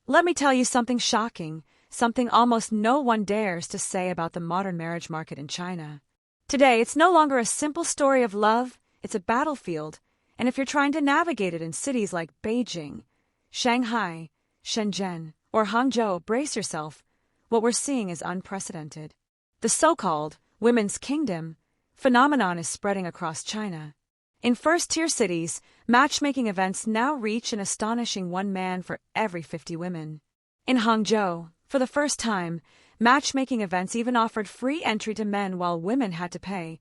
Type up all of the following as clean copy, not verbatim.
Let me tell you something shocking, something almost no one dares to say about the modern marriage market in China. Today, it's no longer a simple story of love, it's a battlefield, and if you're trying to navigate it in cities like Beijing, Shanghai, Shenzhen, or Hangzhou, brace yourself. What we're seeing is unprecedented. The so-called women's kingdom phenomenon is spreading across China. In first-tier cities, matchmaking events now reach an astonishing one man for every 50 women. In Hangzhou, for the first time, matchmaking events even offered free entry to men while women had to pay,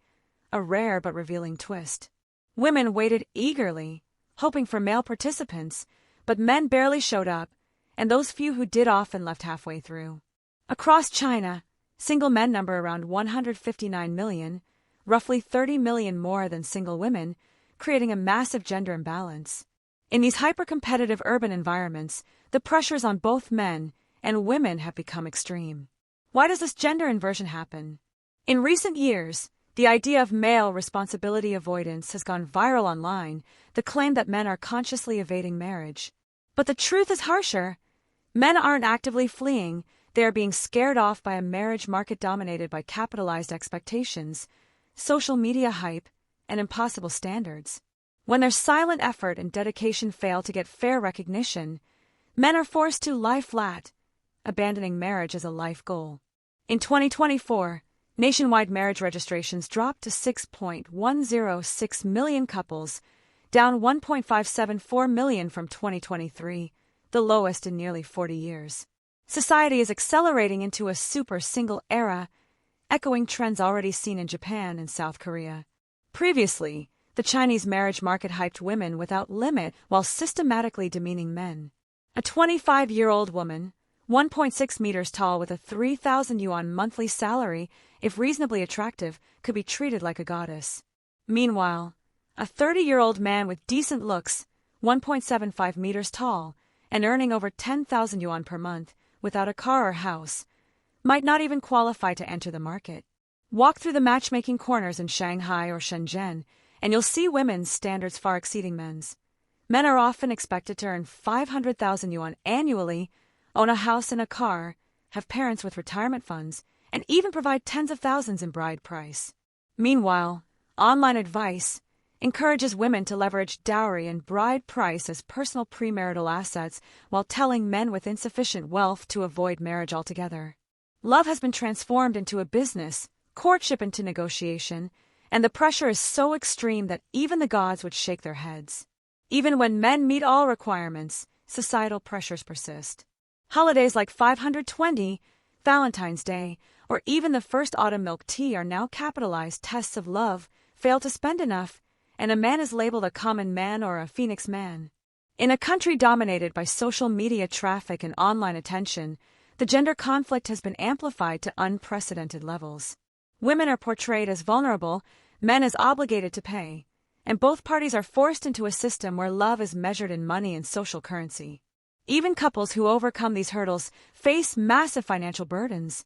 a rare but revealing twist. Women waited eagerly, hoping for male participants, but men barely showed up, and those few who did often left halfway through. Across China, single men number around 159 million, roughly 30 million more than single women, creating a massive gender imbalance. In these hyper-competitive urban environments, the pressures on both men and women have become extreme. Why does this gender inversion happen? In recent years, the idea of male responsibility avoidance has gone viral online, the claim that men are consciously evading marriage. But the truth is harsher. Men aren't actively fleeing, they are being scared off by a marriage market dominated by capitalized expectations, social media hype, and impossible standards. When their silent effort and dedication fail to get fair recognition, men are forced to lie flat, abandoning marriage as a life goal. In 2024, nationwide marriage registrations dropped to 6.106 million couples, down 1.574 million from 2023, the lowest in nearly 40 years. Society is accelerating into a super single era, echoing trends already seen in Japan and South Korea. Previously, the Chinese marriage market hyped women without limit while systematically demeaning men. A 25-year-old woman, 1.6 meters tall with a 3,000 yuan monthly salary, if reasonably attractive, could be treated like a goddess. Meanwhile, a 30-year-old man with decent looks, 1.75 meters tall, and earning over 10,000 yuan per month, without a car or house, might not even qualify to enter the market. Walk through the matchmaking corners in Shanghai or Shenzhen, and you'll see women's standards far exceeding men's. Men are often expected to earn 500,000 yuan annually, own a house and a car, have parents with retirement funds, and even provide tens of thousands in bride price. Meanwhile, online advice encourages women to leverage dowry and bride price as personal premarital assets while telling men with insufficient wealth to avoid marriage altogether. Love has been transformed into a business, courtship into negotiation, and the pressure is so extreme that even the gods would shake their heads. Even when men meet all requirements, societal pressures persist. Holidays like 520, Valentine's Day, or even the first autumn milk tea are now capitalized tests of love, fail to spend enough, and a man is labeled a common man or a phoenix man. In a country dominated by social media traffic and online attention, the gender conflict has been amplified to unprecedented levels. Women are portrayed as vulnerable, men as obligated to pay, and both parties are forced into a system where love is measured in money and social currency. Even couples who overcome these hurdles face massive financial burdens,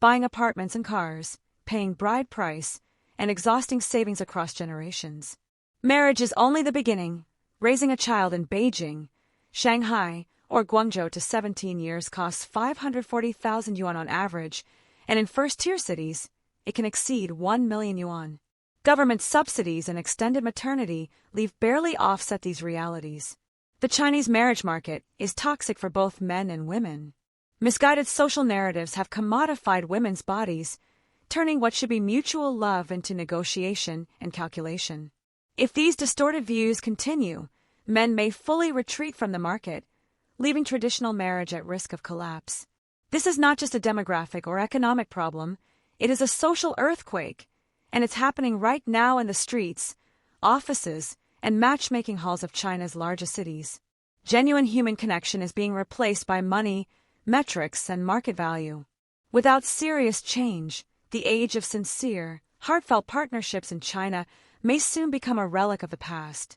buying apartments and cars, paying bride price, and exhausting savings across generations. Marriage is only the beginning. Raising a child in Beijing, Shanghai, or Guangzhou to 17 years costs 540,000 yuan on average, and in first-tier cities, it can exceed 1 million yuan. Government subsidies and extended maternity leave barely offset these realities. The Chinese marriage market is toxic for both men and women. Misguided social narratives have commodified women's bodies, turning what should be mutual love into negotiation and calculation. If these distorted views continue, men may fully retreat from the market, leaving traditional marriage at risk of collapse. This is not just a demographic or economic problem, it is a social earthquake, and it's happening right now in the streets, offices, and matchmaking halls of China's largest cities. Genuine human connection is being replaced by money, metrics, and market value. Without serious change, the age of sincere, heartfelt partnerships in China may soon become a relic of the past.